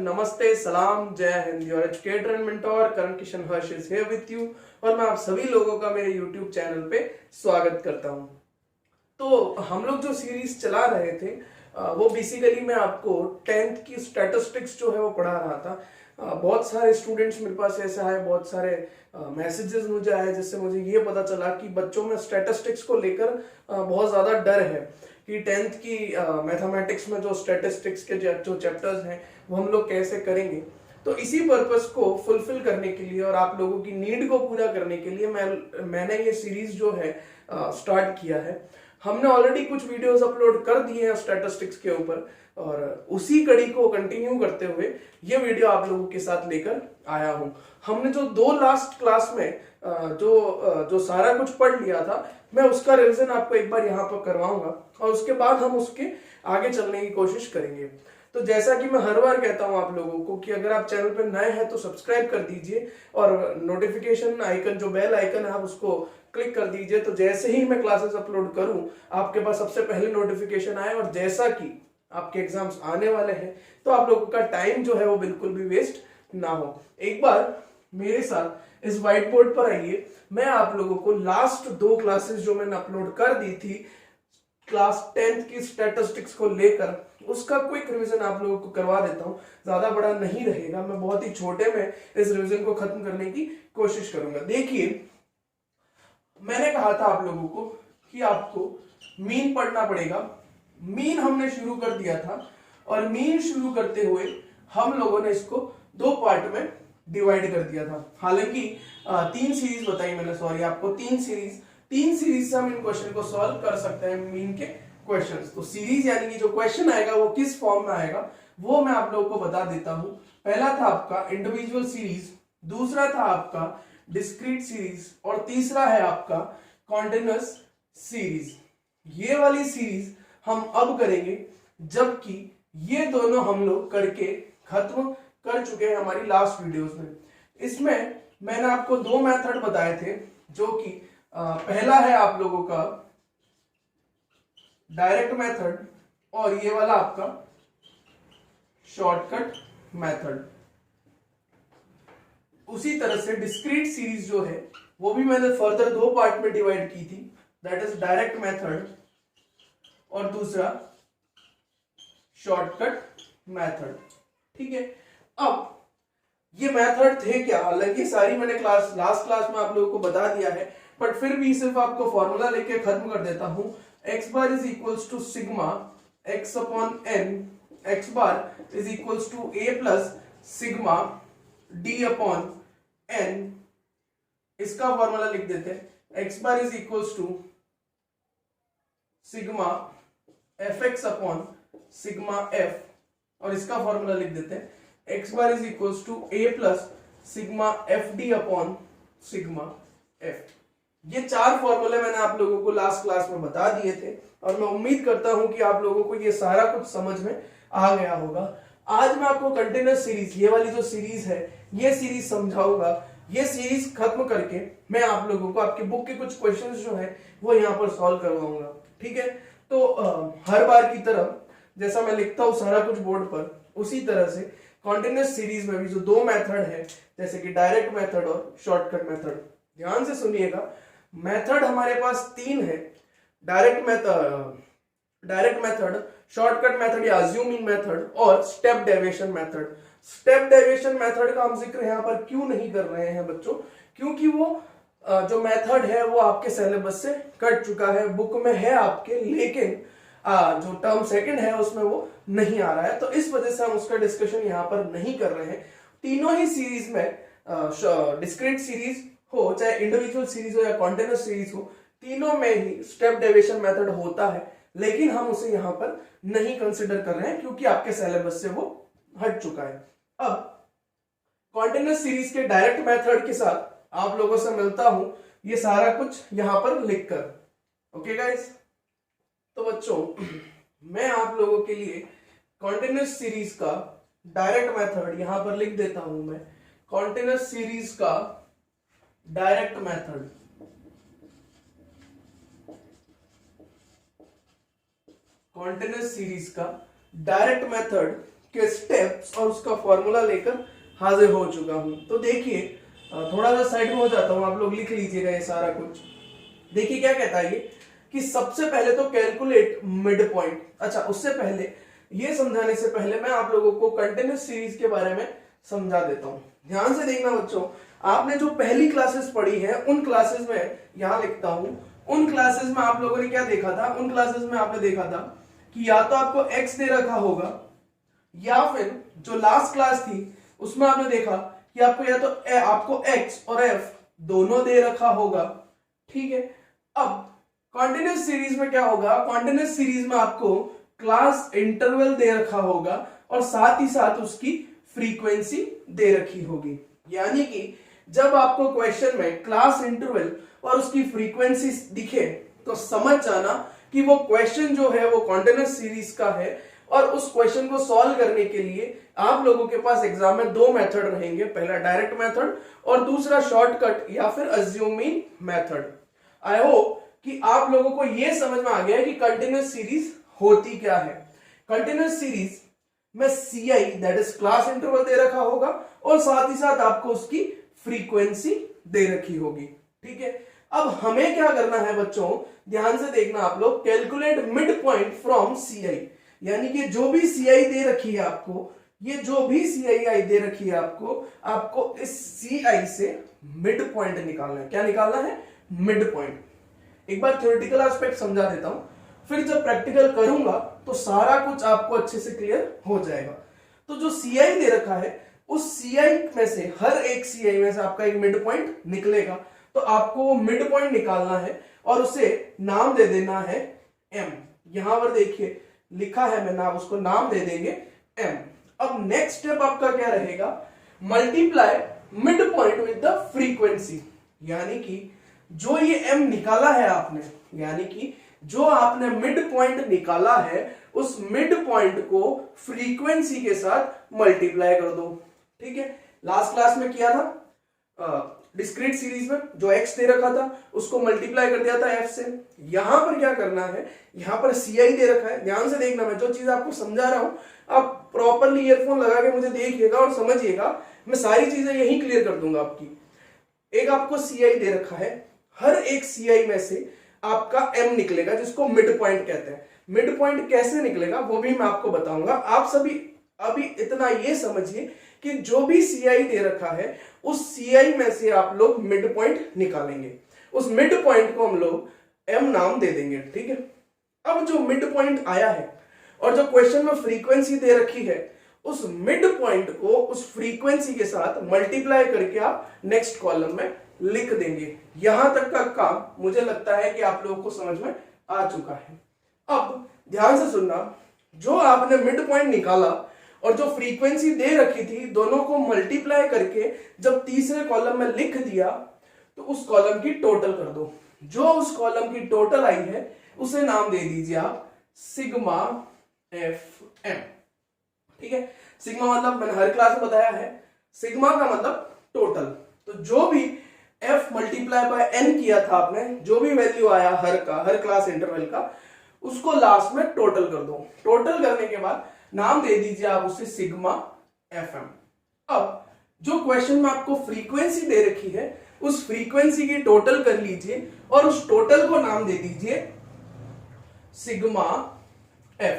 नमस्ते, सलाम, जय Hind. Your educator and mentor Karan Kishan Harsh is here with you और मैं आप सभी लोगों का मेरे यूट्यूब चैनल पे स्वागत करता हूं। तो हम लोग जो सीरीज चला रहे थे वो बेसिकली मैं आपको 10th की स्टैटिस्टिक्स जो है वो पढ़ा रहा था। बहुत सारे स्टूडेंट्स मेरे पास ऐसा है, बहुत सारे मैसेजेस मुझे आए जिससे मुझे ये पता चला कि बच्चों में स्टैटिस्टिक्स को लेकर बहुत ज़्यादा डर है कि 10th की मैथमेटिक्स में जो स्टैटिस्टिक्स के जो चैप्टर्स हैं वो हम लोग कैसे करेंगे। तो इसी पर्पस को फुलफिल करने के लिए और आप लोगों की नीड को पूरा करने के लिए मैंने ये सीरीज जो है स्टार्ट किया है। हमने ऑलरेडी कुछ वीडियोस अपलोड कर दिए हैं स्टैटिस्टिक्स के ऊपर और उसी कड़ी को कंटिन्यू करते हुए ये वीडियो आप लोगों के साथ लेकर आया हूं। हमने जो दो लास्ट क्लास में जो सारा कुछ पढ़ लिया था, मैं उसका रिवीजन आपको एक बार यहाँ पर करवाऊंगा और उसके बाद हम उसके आगे चलने की कोशिश करेंगे। तो जैसा कि मैं हर बार कहता हूं आप लोगों को कि अगर आप चैनल पर नए हैं तो सब्सक्राइब कर दीजिए और नोटिफिकेशन आइकन जो बेल आइकन है आप उसको क्लिक कर दीजिए, तो जैसे ही मैं क्लासेस अपलोड करूं आपके पास सबसे पहले नोटिफिकेशन आए। और जैसा कि आपके एग्जाम्स आने वाले हैं तो आप लोगों का टाइम जो है वो बिल्कुल भी वेस्ट ना हो। एक बार मेरे साथ इस व्हाइट बोर्ड पर आइए, मैं आप लोगों को लास्ट दो क्लासेस जो मैंने अपलोड कर दी थी क्लास 10th की स्टैटिस्टिक्स को लेकर, उसका क्विक रिवीजन आप लोगों को करवा देता हूं। ज्यादा बड़ा नहीं रहेगा, मैं बहुत ही छोटे में इस रिवीजन को खत्म करने की कोशिश करूंगा। देखिए, मैंने कहा था आप लोगों को कि आपको मीन पढ़ना पड़ेगा। मीन हमने शुरू कर दिया था और मीन शुरू करते हुए हम लोगों ने इसको दो पार्ट में डिवाइड कर दिया था। हालांकि 3 सीरीज बताई मैंने, सॉरी आपको 3 सीरीज से हम इन क्वेश्चन को सॉल्व कर सकते हैं, मीन के क्वेश्चंस। तो सीरीज यानी कि जो क्वेश्चन आएगा वो किस फॉर्म में आएगा वो मैं आप लोगों को बता देता हूं। पहला था आपका इंडिविजुअल सीरीज, दूसरा था आपका डिस्क्रीट सीरीज और तीसरा है आपका कॉन्टिन्यूअस सीरीज। ये वाली सीरीज हम अब करेंगे, जबकि ये दोनों हम लोग करके खत्म कर चुके हैं हमारी लास्ट वीडियोस में। इसमें मैंने आपको दो मेथड बताए थे, जो कि पहला है आप लोगों का डायरेक्ट मेथड और ये वाला आपका शॉर्टकट मेथड। उसी तरह से डिस्क्रीट सीरीज जो है वो भी मैंने फर्दर दो पार्ट में डिवाइड की थी, दैट इज डायरेक्ट मेथड और दूसरा शॉर्टकट मेथड। ठीक है, अब ये मेथड थे क्या, हालांकि सारी मैंने लास्ट क्लास में आप लोगों को बता दिया है, बट फिर भी सिर्फ आपको फॉर्मूला लेके खत्म कर देता हूं। x bar is equals to sigma x upon n, x bar is equals to a plus sigma d upon n। इसका फॉर्मूला लिख देते हैं, x bar is equals to sigma fx upon sigma f और इसका formula लिख देते हैं, x bar is equals to a plus sigma fd upon sigma f। ये 4 फॉर्मूले मैंने आप लोगों को लास्ट क्लास में बता दिए थे और मैं उम्मीद करता हूं कि आप लोगों को ये सारा कुछ समझ में आ गया होगा। आज मैं आपको कंटिन्यूअस सीरीज, ये वाली जो सीरीज है, ये सीरीज समझाऊंगा। ये सीरीज खत्म करके मैं आप लोगों को आपकी बुक के कुछ क्वेश्चंस जो है वो यहाँ पर सॉल्व करवाऊंगा। ठीक है, तो हर बार की तरह जैसा मैं लिखता हूँ सारा कुछ बोर्ड पर, उसी तरह से कॉन्टिन्यूअस सीरीज में भी जो दो मेथड है, जैसे कि डायरेक्ट मेथड और शॉर्टकट मेथड, ध्यान से सुनिएगा। मेथड हमारे पास 3 है, डायरेक्ट मेथड, शॉर्टकट मेथड या अज्यूमिंग मेथड और step deviation method. Step deviation method का हम जिक्र यहाँ पर क्यों नहीं कर रहे हैं बच्चों, क्योंकि वो जो मेथड है वो आपके सिलेबस से कट चुका है, बुक में है आपके, लेकिन जो टर्म सेकंड है उसमें वो नहीं आ रहा है, तो इस वजह से हम उसका डिस्कशन यहाँ पर नहीं कर रहे हैं। तीनों ही सीरीज में, डिस्क्रीट सीरीज हो चाहे इंडिविजुअल सीरीज हो या कॉन्टिन्यूअस सीरीज हो, तीनों में ही स्टेप डेविएशन मेथड होता है, लेकिन हम उसे यहां पर नहीं कंसिडर कर रहे हैं क्योंकि आपके सिलेबस से वो हट चुका है। अब कॉन्टिन्यूअस सीरीज के डायरेक्ट मेथड के साथ आप लोगों से मिलता हूं ये सारा कुछ यहां पर लिखकर। ओके गाइस, तो बच्चों मैं आप लोगों के लिए कॉन्टिन्यूअस सीरीज का डायरेक्ट मेथड यहां पर लिख देता हूं। मैं कॉन्टिन्यूअस सीरीज का डायरेक्ट मेथड, कॉन्टिन्यूअस सीरीज का डायरेक्ट मेथड के स्टेप्स और उसका फॉर्मूला लेकर हाजिर हो चुका हूं। तो देखिए, थोड़ा सा साइड में हो जाता हूं, आप लोग लिख लीजिएगा ये सारा कुछ। देखिए क्या कहता है ये कि सबसे पहले तो कैलकुलेट मिड पॉइंट। अच्छा, उससे पहले ये समझाने से पहले मैं आप लोगों को कंटिन्यूस सीरीज के बारे में समझा देता हूं। ध्यान से देखना बच्चों, आपने जो पहली क्लासेस पढ़ी है उन क्लासेस में, यहां लिखता हूं, उन क्लासेस में आप लोगों ने क्या देखा था? उन क्लासेस में आपने देखा था कि या तो आपको x दे रखा होगा, या फिर जो लास्ट क्लास थी उसमें आपने देखा कि आपको या तो आपको x और f दोनों दे रखा होगा। ठीक है, अब कॉन्टिन्यूस सीरीज में क्या होगा? कॉन्टिन्यूस सीरीज में आपको क्लास इंटरवल दे रखा होगा और साथ ही साथ उसकी फ्रीक्वेंसी दे रखी होगी। यानी कि जब आपको क्वेश्चन में क्लास इंटरवल और उसकी फ्रीक्वेंसी दिखे तो समझ जाना कि वो क्वेश्चन जो है वो कॉन्टिन्यूस सीरीज का है, और उस क्वेश्चन को सॉल्व करने के लिए आप लोगों के पास एग्जाम में दो मेथड रहेंगे, पहला डायरेक्ट मेथड और दूसरा शॉर्टकट या फिर अज्यूमिंग मेथड। आई होप कि आप लोगों को यह समझ में आ गया है कि कंटिन्यूस सीरीज होती क्या है। कंटिन्यूस सीरीज में CI that is class interval दे रखा होगा और साथ ही साथ आपको उसकी फ्रीक्वेंसी दे रखी होगी। ठीक है, अब हमें क्या करना है बच्चों, ध्यान से देखना आप लोग, calculate mid point from CI। यानी कि जो भी CI दे रखी है आपको, ये जो भी CI दे रखी है आपको इस CI से मिड पॉइंट निकालना है। क्या निकालना है? Mid point. एक बार थ्योरेटिकल एस्पेक्ट समझा देता हूं, फिर जब प्रैक्टिकल करूंगा तो सारा कुछ आपको अच्छे से क्लियर हो जाएगा। तो जो CI दे रखा है उस CI में से, हर एक CI में से आपका एक मिड पॉइंट निकलेगा। तो आपको वो मिड पॉइंट निकालना है और उसे नाम दे देना है M। यहां पर देखिए लिखा है मैंने, आप उसको नाम दे देंगे M। अब नेक्स्ट स्टेप आपका क्या रहेगा? Multiply mid point with the frequency. यानी कि जो ये M निकाला है आपने, यानी कि जो आपने मिड पॉइंट निकाला है उस मिड पॉइंट को फ्रीक्वेंसी के साथ मल्टीप्लाई कर दो। ठीक है, लास्ट क्लास में किया था डिस्क्रीट सीरीज में, जो x दे रखा था उसको मल्टीप्लाई कर दिया था f से। यहां पर क्या करना है? यहां पर CI दे रखा है। ध्यान से देखना, मैं जो चीज आपको समझा रहा हूं आप प्रॉपरली ईयरफोन लगा के मुझे देखिएगा और समझिएगा। मैं सारी चीजें यही क्लियर कर दूंगा आपकी। एक आपको CI दे रखा है, हर एक CI में से आपका M निकलेगा जिसको मिड पॉइंट कहते हैं। मिड पॉइंट कैसे निकलेगा वो भी मैं आपको बताऊंगा। आप सभी अभी इतना ये समझिए कि जो भी CI दे रखा है उस CI में से आप लोग मिड पॉइंट निकालेंगे। उस मिड पॉइंट को हम लोग M नाम दे देंगे। ठीक है, अब जो मिड पॉइंट आया है और जो क्वेश्चन में फ्रीक्वेंसी दे रखी है, उस मिड पॉइंट को उस फ्रीक्वेंसी के साथ मल्टीप्लाई करके आप नेक्स्ट कॉलम में लिख देंगे। यहां तक का काम मुझे लगता है कि आप लोगों को समझ में आ चुका है। अब ध्यान से सुनना, जो आपने मिड पॉइंट निकाला और जो फ्रीक्वेंसी दे रखी थी, दोनों को मल्टीप्लाई करके जब तीसरे कॉलम में लिख दिया तो उस कॉलम की टोटल कर दो। जो उस कॉलम की टोटल आई है उसे नाम दे दीजिए आप सिग्मा FM। ठीक है, सिग्मा मतलब मैंने हर क्लास में बताया है, सिग्मा का मतलब टोटल। तो जो भी F मल्टीप्लाई बाय N किया था आपने, जो भी वैल्यू आया हर क्लास इंटरवल का, उसको लास्ट में टोटल कर दो। टोटल करने के बाद नाम दे दीजिए आप उसे सिग्मा FM। अब जो क्वेश्चन में आपको फ्रीक्वेंसी दे रखी है उस फ्रीक्वेंसी की टोटल कर लीजिए और उस टोटल को नाम दे दीजिए सिग्मा F।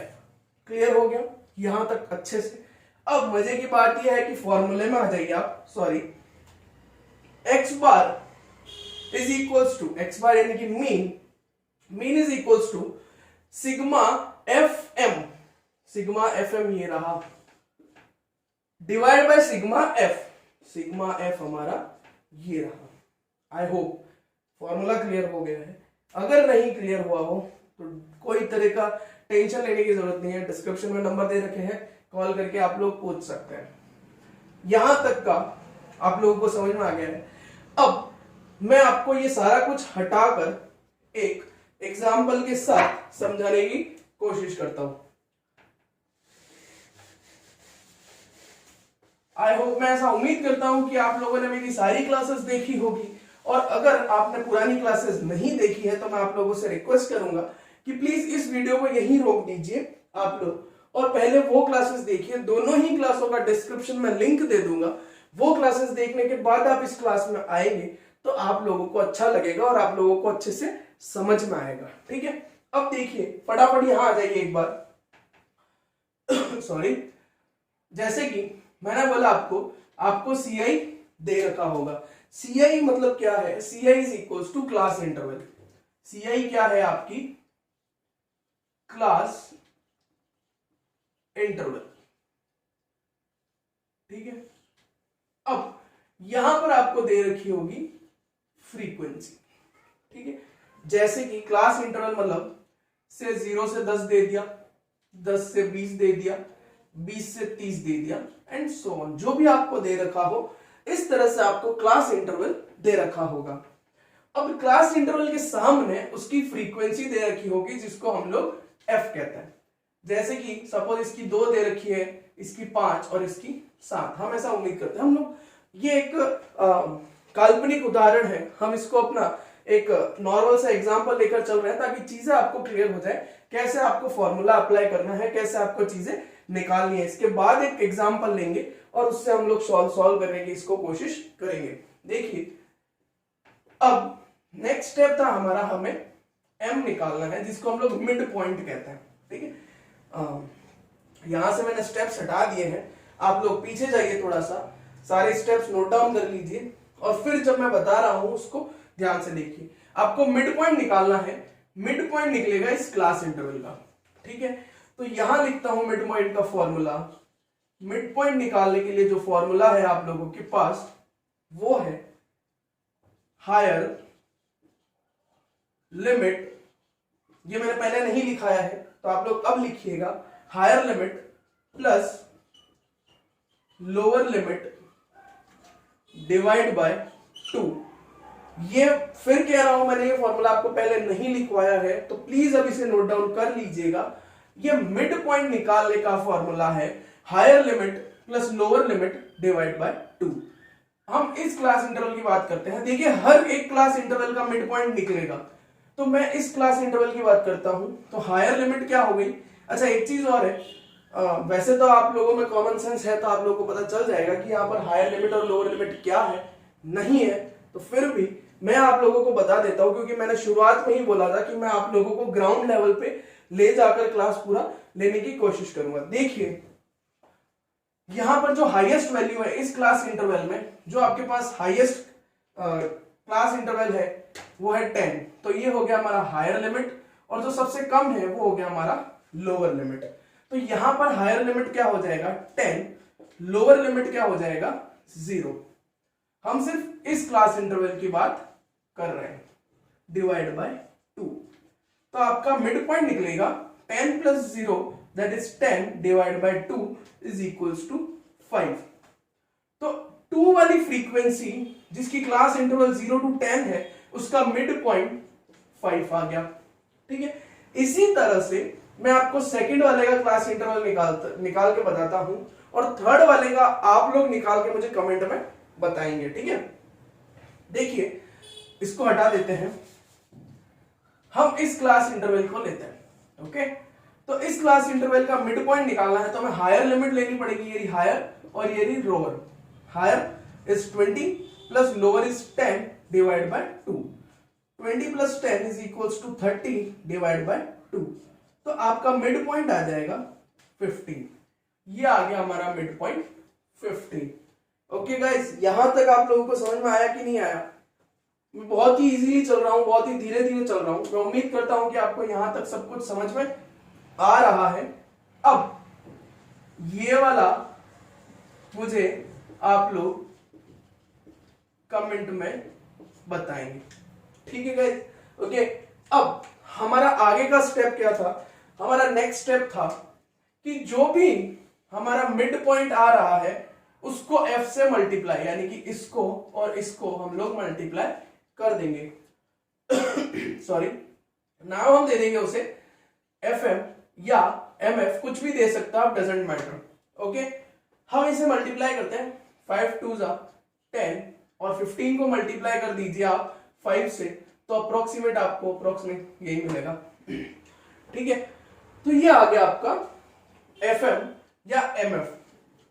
क्लियर हो गया यहां तक अच्छे से? अब मजे की बात यह है कि फॉर्मूले में आ जाइए आप। Sorry, x bar is equals to, x bar यानी कि mean is equals to sigma FM। Sigma FM ये रहा, divide by sigma F। Sigma F हमारा ये रहा। आई होप फॉर्मूला क्लियर हो गया है। अगर नहीं क्लियर हुआ हो तो कोई तरह का टेंशन लेने की जरूरत नहीं है, डिस्क्रिप्शन में नंबर दे रखे हैं, कॉल करके आप लोग पूछ सकते हैं। यहां तक का आप लोगों को समझ में आ गया है। अब मैं आपको ये सारा कुछ हटाकर एक एग्जाम्पल के साथ समझाने की कोशिश करता हूं। आई होप, मैं ऐसा उम्मीद करता हूं कि आप लोगों ने मेरी सारी क्लासेस देखी होगी, और अगर आपने पुरानी क्लासेस नहीं देखी है तो मैं आप लोगों से रिक्वेस्ट करूंगा कि प्लीज इस वीडियो को यहीं रोक दीजिए आप लोग, और पहले वो क्लासेस देखिए, दोनों ही क्लासों का डिस्क्रिप्शन में लिंक दे दूंगा। वो क्लासेस देखने के बाद आप इस क्लास में आएंगे तो आप लोगों को अच्छा लगेगा और आप लोगों को अच्छे से समझ में आएगा। ठीक है, अब देखिए फटाफट यहां आ जाइए एक बार। सॉरी, जैसे कि मैंने बोला आपको CI दे रखा होगा। CI मतलब क्या है? CI is equal to class interval. CI क्या है? आपकी क्लास इंटरवल। ठीक है, अब यहां पर आपको दे रखी होगी फ्रीक्वेंसी। ठीक है, जैसे कि क्लास इंटरवल मतलब से 0 से 10 दे दिया, 10 से 20 दे दिया, 20 से 30 दे दिया एंड सो ऑन। जो भी आपको दे रखा हो इस तरह से आपको क्लास इंटरवल दे रखा होगा। अब क्लास इंटरवल के सामने उसकी फ्रीक्वेंसी दे रखी होगी जिसको हम लोग f कहते हैं। जैसे कि सपोज इसकी 2 दे रखी है, इसकी 5 और इसकी 7। हम ऐसा उम्मीद करते हैं हम लोग, ये एक काल्पनिक उदाहरण है, हम इसको अपना एक नॉर्मल सा एग्जांपल लेकर चल रहे हैं ताकि चीजें आपको क्लियर हो जाए, कैसे आपको फॉर्मूला अप्लाई करना है, कैसे आपको चीजें निकालनी है। इसके बाद एक एग्जांपल लेंगे और उससे हम लोग सॉल्व करने की इसको कोशिश करेंगे। देखिए, अब नेक्स्ट स्टेप था हमारा, हमें m निकालना है जिसको हम लोग मिड पॉइंट कहते हैं। ठीक है, यहां से मैंने स्टेप्स हटा दिए हैं, आप लोग पीछे जाइए थोड़ा सा, सारे स्टेप्स नोट डाउन कर लीजिए और फिर जब मैं बता रहा हूं उसको ध्यान से देखिए। आपको मिड पॉइंट निकालना है, मिड पॉइंट निकलेगा इस क्लास इंटरवल का। ठीक है, तो यहां लिखता हूं मिड पॉइंट का फॉर्मूला। मिड पॉइंट निकालने के लिए जो फॉर्मूला है आप लोगों के पास वो है हायर लिमिट। ये मैंने पहले नहीं लिखाया है तो आप लोग अब लिखिएगा, higher limit plus lower limit divide by 2। ये फिर कह रहा हूं मैंने, ये फॉर्मूला आपको पहले नहीं लिखवाया है तो प्लीज अब इसे नोट डाउन कर लीजिएगा। ये मिड पॉइंट निकालने का फॉर्मूला है higher limit plus lower limit divide by 2। हम इस क्लास इंटरवल की बात करते हैं। देखिए, हर एक क्लास इंटरवल का मिड पॉइंट निकलेगा, तो मैं इस क्लास इंटरवल की बात करता हूं। तो हायर लिमिट क्या हो गई? अच्छा, एक चीज और है, वैसे तो आप लोगों में कॉमन सेंस है तो आप लोगों को पता चल जाएगा कि यहाँ पर हायर लिमिट और लोअर लिमिट क्या है। नहीं है तो फिर भी मैं आप लोगों को बता देता हूं, क्योंकि मैंने शुरुआत में ही बोला था कि मैं आप लोगों को ग्राउंड लेवल पे ले जाकर क्लास पूरा लेने की कोशिश करूंगा। देखिए, यहां पर जो हाईएस्ट वैल्यू है इस क्लास इंटरवल में, जो आपके पास हाईएस्ट क्लास इंटरवल है वो है 10। तो ये हो गया हमारा हायर लिमिट और जो सबसे कम है वो हो गया हमारा लोअर लिमिट। तो यहां पर हायर लिमिट क्या हो जाएगा? 10, लोअर लिमिट क्या हो जाएगा? 0। हम सिर्फ इस क्लास इंटरवल की बात कर रहे हैं, डिवाइड बाय 2। तो आपका मिड पॉइंट निकलेगा 10 plus 0 that is 10 divide by 2 is equals to 5। तो 2 वाली फ्रीक्वेंसी जिसकी क्लास इंटरवल 0 to 10 है उसका मिड पॉइंट 5 आ गया। ठीक है, इसी तरह से मैं आपको सेकंड वाले का क्लास इंटरवल निकाल के बताता हूं और थर्ड वाले का आप लोग निकाल के मुझे कमेंट में बताएंगे। ठीक है, देखिए इसको हटा देते हैं, हम इस क्लास इंटरवल को लेते हैं। ओके, तो इस क्लास इंटरवल का मिड पॉइंट निकालना है तो हमें हायर लिमिट लेनी पड़ेगी, ये रही हायर और ये रही lower. Higher is 20 plus lower is 10 divide by 2। 20 plus 10 is equals to 30 divide by 2। तो आपका मिड पॉइंट आ जाएगा 15। ये आ गया हमारा मिड पॉइंट 15। ओके गाइस, यहां तक आप लोगों को समझ में आया कि नहीं आया? मैं बहुत ही इजीली चल रहा हूं, बहुत ही धीरे धीरे चल रहा हूं। मैं उम्मीद करता हूं कि आपको यहां तक सब कुछ समझ में आ रहा है। अब ये वाला मुझे आप लोग कमेंट में बताएंगे। ठीक है गाइस? ओके, अब हमारा आगे का स्टेप क्या था? हमारा नेक्स्ट स्टेप था कि जो भी हमारा मिड पॉइंट आ रहा है उसको f से मल्टीप्लाई, यानी कि इसको और इसको हम लोग मल्टीप्लाई कर देंगे। सॉरी, नाउ हम दे देंगे उसे fm या mf, कुछ भी दे सकता है, डजेंट मैटर। ओके, हम इसे मल्टीप्लाई करते हैं, 5 2 10 और 15 को मल्टीप्लाई कर दीजिए आप 5 से, तो अप्रोक्सीमेट आपको यही मिलेगा। ठीक है, तो ये आ गया आपका FM या MF।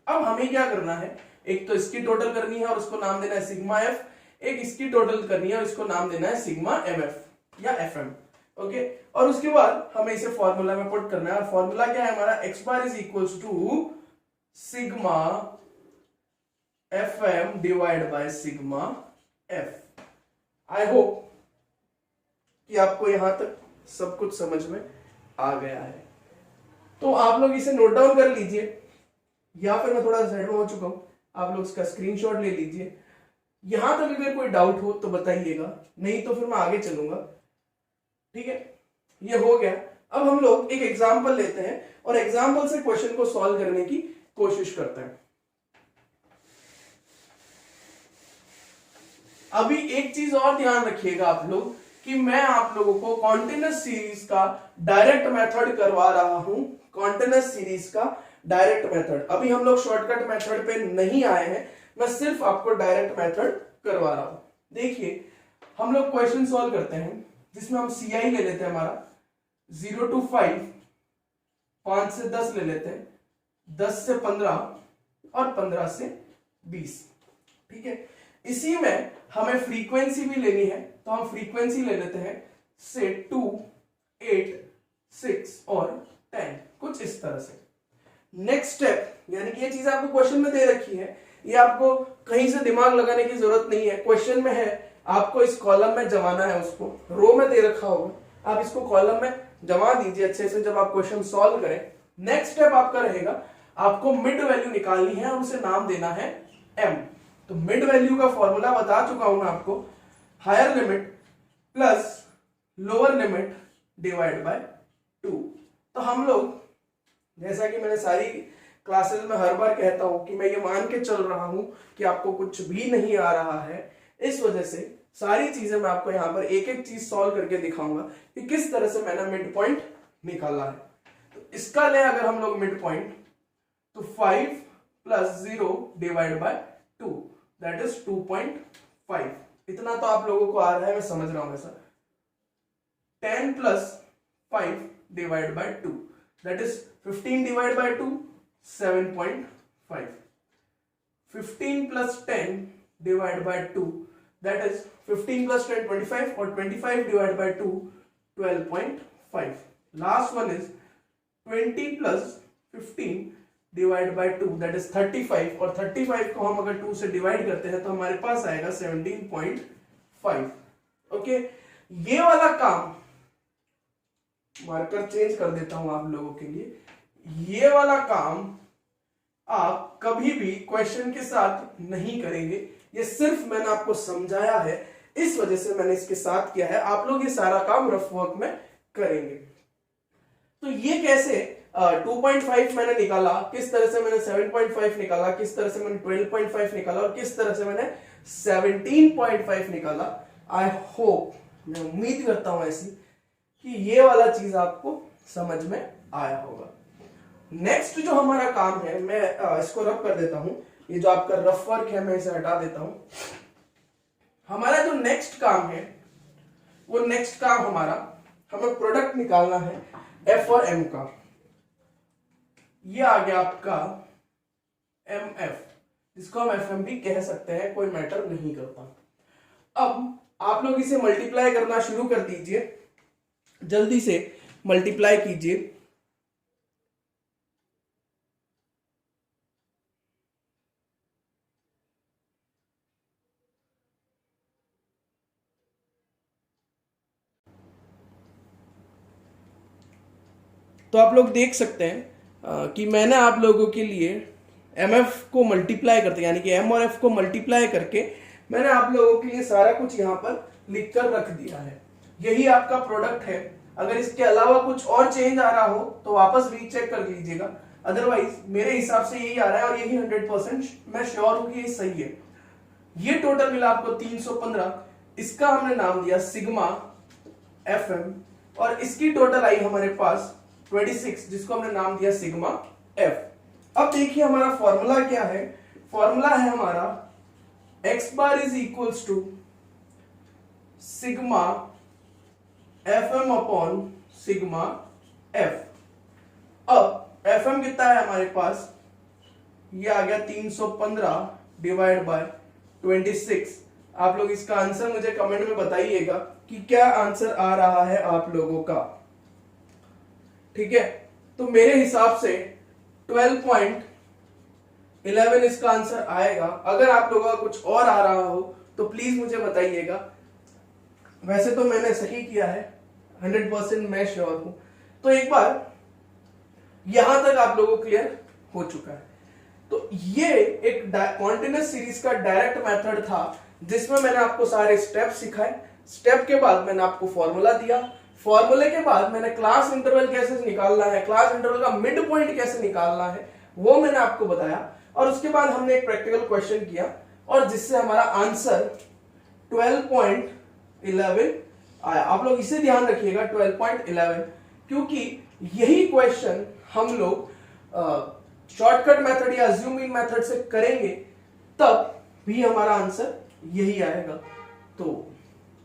अब हमें क्या करना है, एक तो इसकी टोटल करनी है और उसको नाम देना है सिग्मा F, एक इसकी टोटल करनी है और इसको नाम देना है सिग्मा MF या FM। ओके, और उसके बाद हमें इसे फॉर्मूला में पुट करना है, और फॉर्मूला क्या है हमारा, x bar is equals to sigma FM divide by sigma F। I hope कि आपको यहां तक सब कुछ समझ में आ गया है। तो आप लोग इसे नोट डाउन कर लीजिए, या फिर मैं थोड़ा साइड में हो चुका हूं, आप लोग इसका स्क्रीनशॉट ले लीजिए। यहां तक अगर कोई डाउट हो तो बताइएगा, नहीं तो फिर मैं आगे चलूंगा। ठीक है, ये हो गया। अब हम लोग एक एग्जाम्पल लेते हैं और एग्जाम्पल से क्वेश्चन को सॉल्व करने की कोशिश करते हैं। अभी एक चीज और ध्यान रखिएगा आप लोग कि मैं आप लोगों को कॉन्टिन्यूअस सीरीज का डायरेक्ट मेथड करवा रहा हूं, कॉन्टिन्यूअस सीरीज का डायरेक्ट मेथड। अभी हम लोग शॉर्टकट मेथड पे नहीं आए हैं, मैं सिर्फ आपको डायरेक्ट मेथड करवा रहा हूं। देखिए, हम लोग क्वेश्चन सॉल्व करते हैं जिसमें हम CI ले लेते हैं हमारा 0 to 5, 5 से 10 ले लेते हैं, 10 से 15 और 15 से 20। ठीक है, इसी में हमें फ्रीक्वेंसी भी लेनी है, तो हम फ्रीक्वेंसी ले लेते हैं से 2, 8, 6 और 10, कुछ इस तरह से। नेक्स्ट स्टेप, यानी कि ये चीज आपको क्वेश्चन में दे रखी है, ये आपको कहीं से दिमाग लगाने की जरूरत नहीं है, क्वेश्चन में है, आपको इस कॉलम में जमाना है, उसको रो में दे रखा होगा, आप इसको कॉलम में जमा दीजिए अच्छे से जब आप क्वेश्चन सॉल्व करें। नेक्स्ट स्टेप आपका रहेगा, आपको मिड वैल्यू निकालनी है और उसे नाम देना है M। तो मिड वैल्यू का फॉर्मूला बता चुका हूं मैं आपको, higher limit plus lower limit divide by 2। तो हम लोग, जैसा कि मैंने सारी क्लासेस में हर बार कहता हूं कि मैं ये मान के चल रहा हूं कि आपको कुछ भी नहीं आ रहा है, इस वजह से सारी चीजें मैं आपको यहां पर एक एक चीज सॉल्व करके दिखाऊंगा कि किस तरह से मैंने मिड पॉइंट निकाला है। तो इसका ले अगर हम लोग मिड पॉइंट, तो 5 plus 0 divide by 2 that is 2.5। इतना तो आप लोगों को आ रहा है, मैं समझ रहा हूं ऐसा। 10 plus 5 divide by 2 that is 15 divide by 2 7.5। 15 plus 10 divide by 2 that is 15 plus 10 25 और 25 divide by 2 12.5। Last one is 20 plus 15 divide by 2 that is 35 और 35 को हम अगर 2 से डिवाइड करते हैं तो हमारे पास आएगा 17.5। ओके, ये वाला काम मार्कर चेंज कर देता हूं आप लोगों के लिए, ये वाला काम आप कभी भी क्वेश्चन के साथ नहीं करेंगे, ये सिर्फ मैंने आपको समझाया है, इस वजह से मैंने इसके साथ किया है। आप लोग ये सारा काम रफ वर्क में करेंगे। तो ये कैसे 2.5 मैंने निकाला, किस तरह से मैंने 7.5 निकाला, किस तरह से मैंने 12.5 निकाला और किस तरह से मैंने 17.5 निकाला, आई होप, मैं उम्मीद करता हूं ऐसी कि ये वाला चीज आपको समझ में आया होगा। नेक्स्ट जो हमारा काम है, मैं इसको रफ कर देता हूं, ये जो आपका रफ वर्क है मैं इसे हटा देता हूं। हमारा जो नेक्स्ट काम है, वो नेक्स्ट काम हमारा, हमें प्रोडक्ट निकालना है F और M का। ये आ गया आपका MF, जिसको हम FM भी कह सकते हैं, कोई मैटर नहीं करता। अब आप लोग इसे मल्टीप्लाई करना शुरू कर दीजिए, जल्दी से मल्टीप्लाई कीजिए। तो आप लोग देख सकते हैं कि मैंने आप लोगों के लिए MF को मल्टीप्लाई करते, यानी कि M और F को मल्टीप्लाई करके मैंने आप लोगों के लिए सारा कुछ यहाँ पर लिख कर रख दिया है। यही आपका प्रोडक्ट है। अगर इसके अलावा कुछ और चेंज आ रहा हो तो वापस रीचेक कर लीजिएगा, अदरवाइज मेरे हिसाब से यही आ रहा है और यही 100% मैं श्योर हूं कि ये सही है। ये टोटल मिला आपको 315, इसका हमने नाम दिया सिग्मा FM और इसकी टोटल आई हमारे पास 26, जिसको हमने नाम दिया सिग्मा F। अब देखिए हमारा फॉर्मूला क्या है, फॉर्मूला है हमारा x bar is equals to sigma FM upon sigma F। अब FM कितना है हमारे पास, ये आ गया 315 डिवाइड बाय 26। आप लोग इसका आंसर मुझे कमेंट में बताइएगा कि क्या आंसर आ रहा है आप लोगों का। ठीक है, तो मेरे हिसाब से 12.11 इसका आंसर आएगा। अगर आप लोगों का कुछ और आ रहा हो तो प्लीज मुझे बताइएगा। वैसे तो मैंने सही किया है, 100% मैं श्योर हूं। तो एक बार यहां तक आप लोगों को क्लियर हो चुका है। तो ये एक कॉन्टिन्यूअस सीरीज का डायरेक्ट मेथड था जिसमें मैंने आपको सारे स्टेप सिखाए। स्टेप के बाद मैंने आपको फॉर्मूला दिया, फॉर्मूले के बाद मैंने क्लास इंटरवल कैसे निकालना है, क्लास इंटरवल का मिड पॉइंट कैसे निकालना है वो मैंने आपको बताया, और उसके बाद हमने एक प्रैक्टिकल क्वेश्चन किया और जिससे हमारा आंसर 12.11 आया। आप लोग इसे ध्यान रखिएगा 12.11, क्योंकि यही क्वेश्चन हम लोग शॉर्टकट मेथड या ज़ूम इन मेथड से करेंगे तब भी हमारा आंसर यही आएगा। तो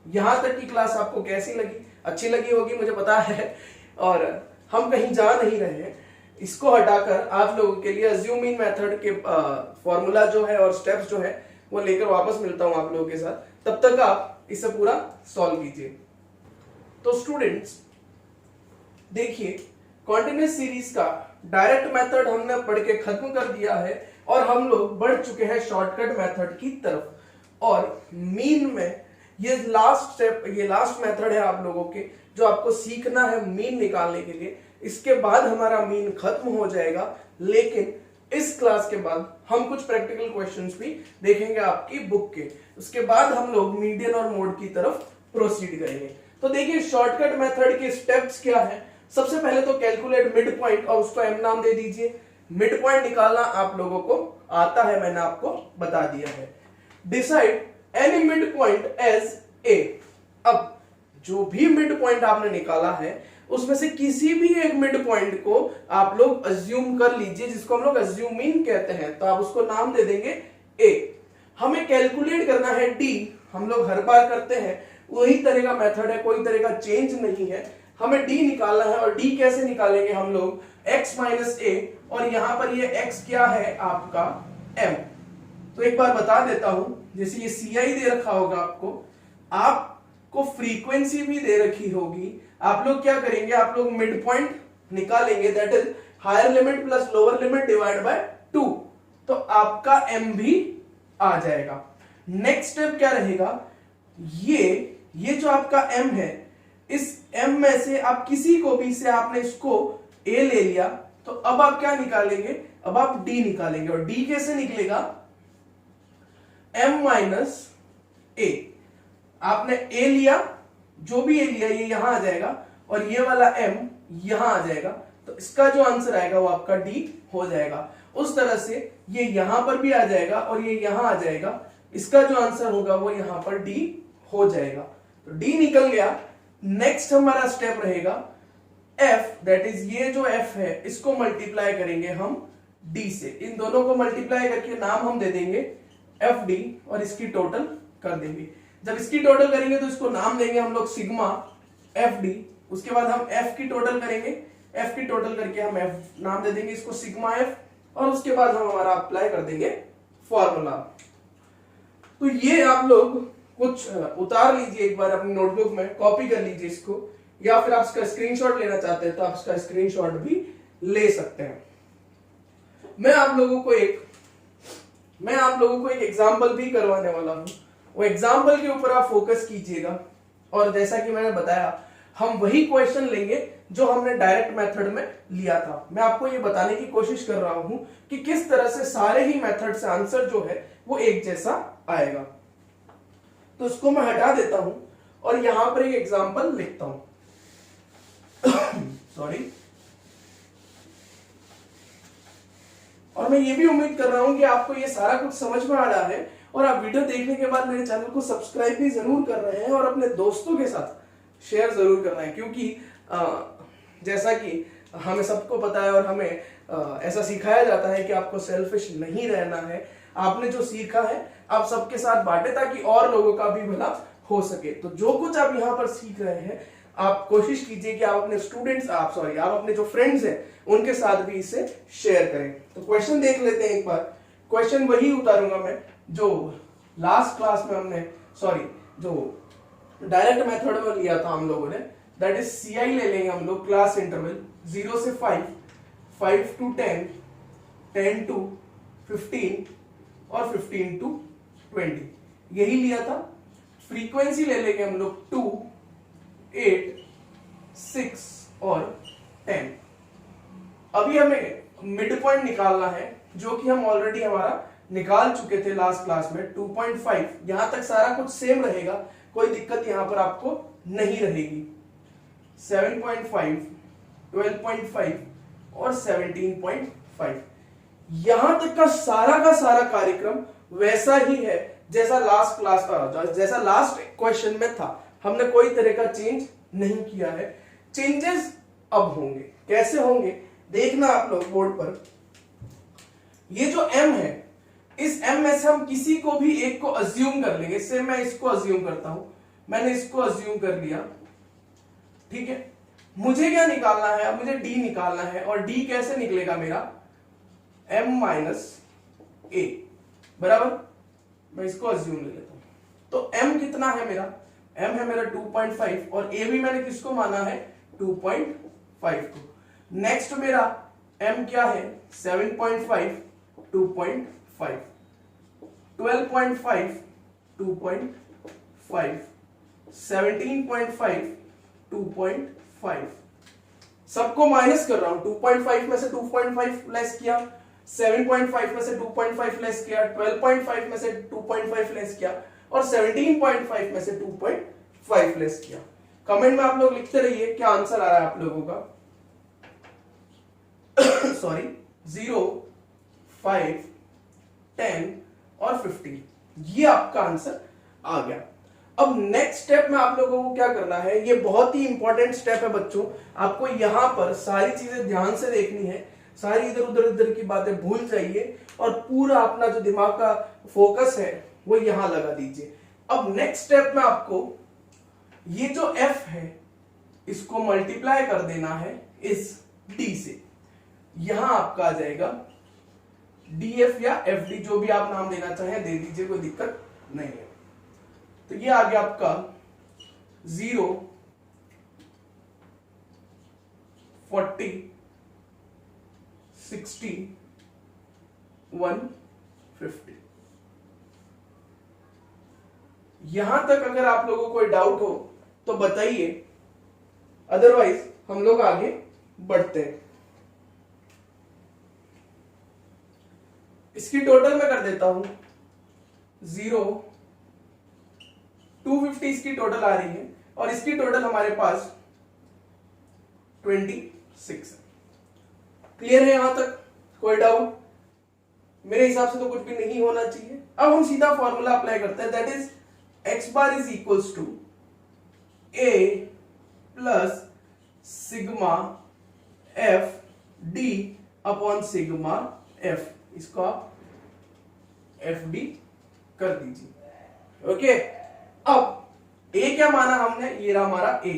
यहां तक की क्लास आपको कैसी लगी? अच्छी लगी होगी मुझे पता है, और हम कहीं जा नहीं रहे हैं। इसको हटाकर आप लोगों के लिए ज़ूम इन मेथड के फॉर्मूला जो है और स्टेप्स जो है वो लेकर वापस मिलता हूं आप लोगों के साथ। तब तक आप इसे पूरा सॉल्व कीजिए। तो स्टूडेंट्स देखिए, कॉन्टिन्यूअस सीरीज का डायरेक्ट मेथड हमने पढ़ के खत्म कर दिया है और हम लोग बढ़ चुके हैं शॉर्टकट मेथड की तरफ। और मीन में ये लास्ट स्टेप, ये लास्ट मेथड है आप लोगों के जो आपको सीखना है मीन निकालने के लिए। इसके बाद हमारा मीन खत्म हो जाएगा, लेकिन इस क्लास के बाद हम कुछ प्रैक्टिकल क्वेश्चंस भी देखेंगे आपकी बुक के। उसके बाद हम लोग मीडियन और मोड की तरफ प्रोसीड करेंगे। तो देखिए शॉर्टकट मेथड के स्टेप्स क्या है। सबसे पहले तो कैलकुलेट मिड पॉइंट, और उसको एम नाम दे दीजिए। मिड पॉइंट निकालना आप लोगों को आता है, मैंने आपको बता दिया है। Decide any mid point as A. अब जो भी मिड पॉइंट आपने निकाला है उसमें से किसी भी एक मिड पॉइंट को आप लोग अज्यूम कर लीजिए, जिसको हम लोग अज्यूमिंग कहते हैं। तो आप उसको नाम दे देंगे ए। हमें कैलकुलेट करना है डी। हम लोग हर बार करते हैं, वही तरह का मेथड है, कोई तरह का चेंज नहीं है। हमें डी निकालना है, और डी कैसे निकालेंगे हम लोग, x माइनस ए, और यहां पर ये x क्या है आपका m। तो एक बार बता देता हूं, जैसे ये ci दे रखा होगा आपको फ्रीक्वेंसी भी दे रखी होगी। आप लोग क्या करेंगे, आप लोग मिड पॉइंट निकालेंगे, that is higher limit plus lower limit divide by 2, तो आपका m भी आ जाएगा। नेक्स्ट स्टेप क्या रहेगा, ये जो आपका m है, इस m में से आप किसी को भी से आपने इसको a ले लिया, तो अब आप क्या निकालेंगे, अब आप d निकालेंगे। और d कैसे निकलेगा, m माइनस a। आपने a लिया, जो भी a लिया ये यहां आ जाएगा, और ये वाला m यहां आ जाएगा, तो इसका जो आंसर आएगा वो आपका d हो जाएगा। उस तरह से ये यहां पर भी आ जाएगा और ये यहां आ जाएगा, इसका जो आंसर होगा वो यहां पर d हो जाएगा। तो d निकल गया। नेक्स्ट हमारा स्टेप रहेगा f, दैट इज ये जो f है इसको मल्टीप्लाई करेंगे हम d से। इन दोनों को मल्टीप्लाई करके नाम हम दे देंगे fd, और इसकी टोटल कर देंगे। जब इसकी टोटल करेंगे तो इसको नाम देंगे हम लोग सिग्मा fd। उसके बाद हम f की टोटल करेंगे, f की टोटल करके हम f नाम दे देंगे इसको सिग्मा f, और उसके बाद हम हमारा अप्लाई कर देंगे फॉर्मूला। तो ये आप लोग कुछ उतार लीजिए एक बार अपनी नोटबुक में, कॉपी कर लीजिए इसको, या फिर आप इसका स्क्रीनशॉट लेना चाहते हैं तो आप इसका स्क्रीनशॉट भी ले सकते हैं। मैं आप लोगों को एक एग्जांपल भी करवाने वाला हूं। वो एग्जांपल के ऊपर आप फोकस कीजिएगा, और जैसा कि मैंने बताया हम वही क्वेश्चन लेंगे जो हमने डायरेक्ट मेथड में लिया था। मैं आपको ये बताने की कोशिश कर रहा हूं कि किस तरह से सारे ही मेथड से आंसर जो है वो एक जैसा आएगा। तो इसको मैं हटा देता हूं और यहां पर एक एग्जांपल लिखता हूं। सॉरी। और मैं ये भी उम्मीद कर रहा हूं कि आपको ये सारा कुछ समझ में आ रहा है, और आप वीडियो देखने के बाद मेरे चैनल को सब्सक्राइब भी जरूर कर रहे हैं और अपने दोस्तों के साथ शेयर जरूर कर रहे हैं। क्योंकि जैसा कि हमें सबको पता है और हमें ऐसा सिखाया जाता है कि आपको सेल्फिश नहीं रहना है। आपने जो सीखा है आप सबके साथ बांटे ताकि और लोगों का भी भला हो सके। तो जो कुछ आप यहाँ पर सीख रहे हैं आप कोशिश कीजिए कि आप अपने स्टूडेंट्स आप अपने जो फ्रेंड्स हैं उनके साथ भी इसे शेयर करें। तो क्वेश्चन देख लेते हैं एक बार। क्वेश्चन वही उतारूंगा मैं जो लास्ट क्लास में हमने जो डायरेक्ट मेथड में लिया था हम लोगों ने, दैट इज CI ले लेंगे हम लोग क्लास इंटरवल 0 से 5, 5 to 10, 10 to 15 और 15 to 20, यही लिया था। फ्रीक्वेंसी ले लेंगे हम लोग 2, 8, 6 और 10। अभी हमें मिड पॉइंट निकालना है जो कि हम ऑलरेडी हमारा निकाल चुके थे लास्ट क्लास में 2.5। यहां तक सारा कुछ सेम रहेगा, कोई दिक्कत यहां पर आपको नहीं रहेगी। 7.5, 12.5 और 17.5, यहां तक का सारा कार्यक्रम वैसा ही है जैसा लास्ट क्वेश्चन में था। हमने कोई तरह का चेंज नहीं किया है। चेंजेस अब होंगे, कैसे होंगे देखना आप लोग बोर्ड पर। ये जो m है, इस m में से हम किसी को भी एक को अज्यूम कर लेंगे। इससे मैं इसको अज्यूम करता हूं, मैंने इसको अज्यूम कर लिया, ठीक है। मुझे क्या निकालना है, अब मुझे d निकालना है, और d कैसे निकलेगा मेरा, m माइनस a बराबर, मैं इसको अज्यूम ले लेता हूं। तो m कितना है मेरा, m है मेरा 2.5 और a भी मैंने किसको माना है 2.5 को। नेक्स्ट मेरा m क्या है 7.5, 2.5, 12.5, 2.5, 17.5, 2.5। सबको माइनस कर रहा हूं, 2.5 में से 2.5 लेस किया, 7.5 में से 2.5 लेस किया, 12.5 में से 2.5 लेस किया और 17.5 में से 2.5 लेस किया। कमेंट में आप लोग लिखते रहिए क्या आंसर आ रहा है आप लोगों का। 0, 5, 10 और 15, ये आपका आंसर आ गया। अब नेक्स्ट स्टेप में आप लोगों को क्या करना है, ये बहुत ही इंपॉर्टेंट स्टेप है बच्चों। आपको यहां पर सारी चीजें ध्यान से देखनी है, सारी इधर की बातें भूल जाइए और पूरा अपना जो दिमाग का फोकस है वो यहां लगा दीजिए। अब नेक्स्ट स्टेप में आपको ये जो f है इसको मल्टीप्लाई कर देना है इस d से। यहां आपका आ जाएगा df या fd, जो भी आप नाम देना चाहें दे दीजिए, कोई दिक्कत नहीं है। तो ये आ गया आपका 0, 40, 60, 150। यहां तक अगर आप लोगों को कोई डाउट हो तो बताइए, अदरवाइज हम लोग आगे बढ़ते हैं। इसकी टोटल मैं कर देता हूं 0, 250 इसकी टोटल आ रही है और इसकी टोटल हमारे पास 26 है। क्लियर है यहां तक, कोई डाउट? मेरे हिसाब से तो कुछ भी नहीं होना चाहिए। अब हम सीधा फॉर्मूला अप्लाई करते हैं, that is x bar is equals to a plus sigma f d upon sigma f। इसको आप fd कर दीजिए। ओके, अब a क्या माना हमने, ये रहा हमारा a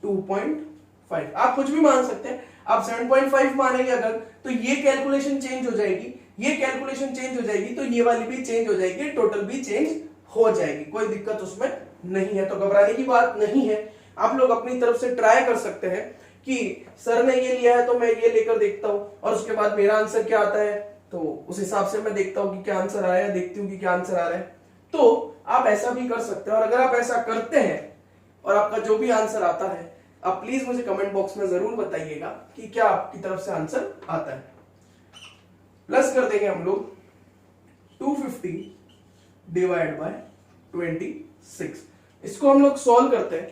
2.5। आप कुछ भी मान सकते हैं, आप 7.5 मानेंगे अगर तो ये कैलकुलेशन चेंज हो जाएगी, ये कैलकुलेशन चेंज हो जाएगी तो ये वाली भी चेंज हो जाएगी, टोटल भी चेंज हो जाएगी, कोई दिक्कत उसमें नहीं है। तो घबराने की बात नहीं है, आप लोग अपनी तरफ से ट्राई कर सकते हैं कि सर ने ये लिया है तो मैं ये लेकर देखता हूं और उसके बाद मेरा आंसर क्या आता है, तो उस हिसाब से मैं देखता हूं कि क्या आंसर आया है, देखती हूं कि क्या आंसर आ रहा है। तो आप ऐसा भी कर सकते हैं, और अगर आप ऐसा करते हैं और आपका जो भी आंसर आता है आप प्लीज मुझे कमेंट बॉक्स में जरूर बताइएगा कि क्या आपकी तरफ से आंसर आता है। प्लस कर देंगे हम लोग 250 डिवाइड बाय 26। इसको हम लोग सॉल्व करते हैं।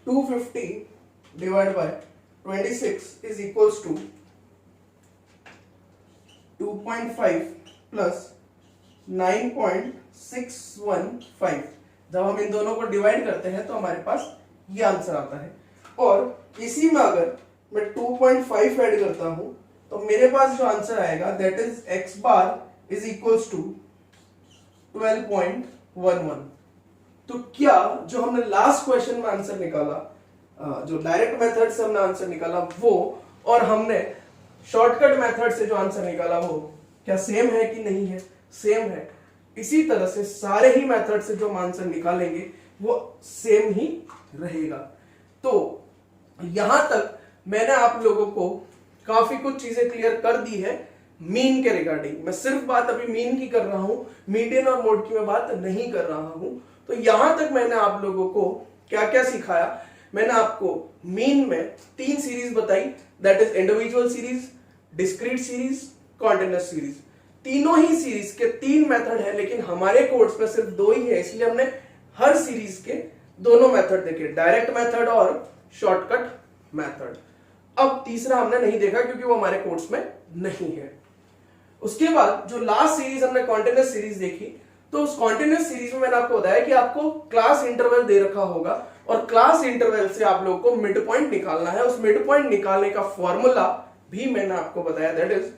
250 divide by 26 is equals to 2.5 plus 9.615। जब हम इन दोनों को डिवाइड करते हैं तो हमारे पास ये आंसर आता है, और इसी में अगर मैं 2.5 ऐड करता हूं तो मेरे पास जो आंसर आएगा that is x bar is equals to 12.5। 1 1। तो क्या जो हमने लास्ट क्वेश्चन में आंसर निकाला, जो डायरेक्ट मेथड से हमने आंसर निकाला वो, और हमने शॉर्टकट मेथड से जो आंसर निकाला वो क्या सेम है कि नहीं है? सेम है। इसी तरह से सारे ही मेथड से जो हम आंसर निकालेंगे वो सेम ही रहेगा। तो यहां तक मैंने आप लोगों को काफी कुछ चीजें क्लियर कर दी है मीन के रिगार्डिंग। मैं सिर्फ बात अभी मीन की कर रहा हूं, मीडियन और मोड की मैं बात नहीं कर रहा हूं। तो यहां तक मैंने आप लोगों को क्या क्या सिखाया? मैंने आपको मीन में 3 सीरीज बताई, that is individual series, discrete series, continuous series. तीनों ही सीरीज के 3 मेथड है, लेकिन हमारे कोर्स में सिर्फ 2 ही है, इसलिए हमने हर सीरीज के दोनों मेथड देखे, डायरेक्ट मेथड और शॉर्टकट मेथड। अब तीसरा हमने नहीं देखा क्योंकि वो हमारे कोर्स में नहीं है। उसके बाद जो लास्ट सीरीज हमने कॉन्टिन्यूअस सीरीज देखी, तो उस कॉन्टिन्यूअस सीरीज में मैंने आपको बताया कि आपको क्लास इंटरवल दे रखा होगा और क्लास इंटरवल से आप लोगों को मिड पॉइंट निकालना है। उस मिड पॉइंट निकालने का फॉर्मूला भी मैंने आपको बताया, that is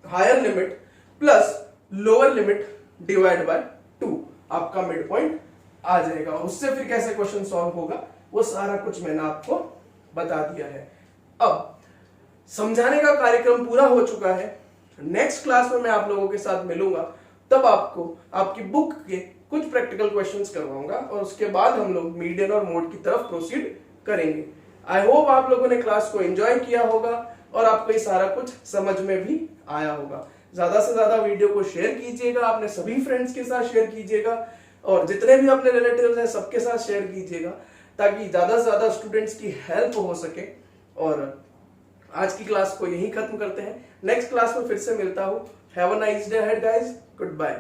higher limit plus lower limit divide by 2, आपका मिड पॉइंट आ जाएगा। उससे फिर कैसे क्वेश्चन सॉल्व होगा वो सारा कुछ मैंने आपको बता दिया है। अब समझाने का कार्यक्रम पूरा हो चुका है। नेक्स्ट क्लास में मैं आप लोगों के साथ मिलूंगा, तब आपको आपकी बुक के कुछ प्रैक्टिकल क्वेश्चंस करवाऊंगा और उसके बाद हम लोग मीडियन और मोड की तरफ प्रोसीड करेंगे। आई होप आप लोगों ने क्लास को एंजॉय किया होगा और आपको ये सारा कुछ समझ में भी आया होगा। ज्यादा से ज्यादा वीडियो को शेयर कीजिएगा, अपने सभी फ्रेंड्स के साथ शेयर कीजिएगा और जितने भी अपने रिलेटिव्स हैं सबके साथ शेयर कीजिएगा, ताकि ज्यादा से ज्यादा स्टूडेंट्स की हेल्प हो सके। और आज की क्लास को यहीं खत्म करते हैं, नेक्स्ट क्लास में फिर से मिलता हूं। Have a nice day ahead guys, good bye.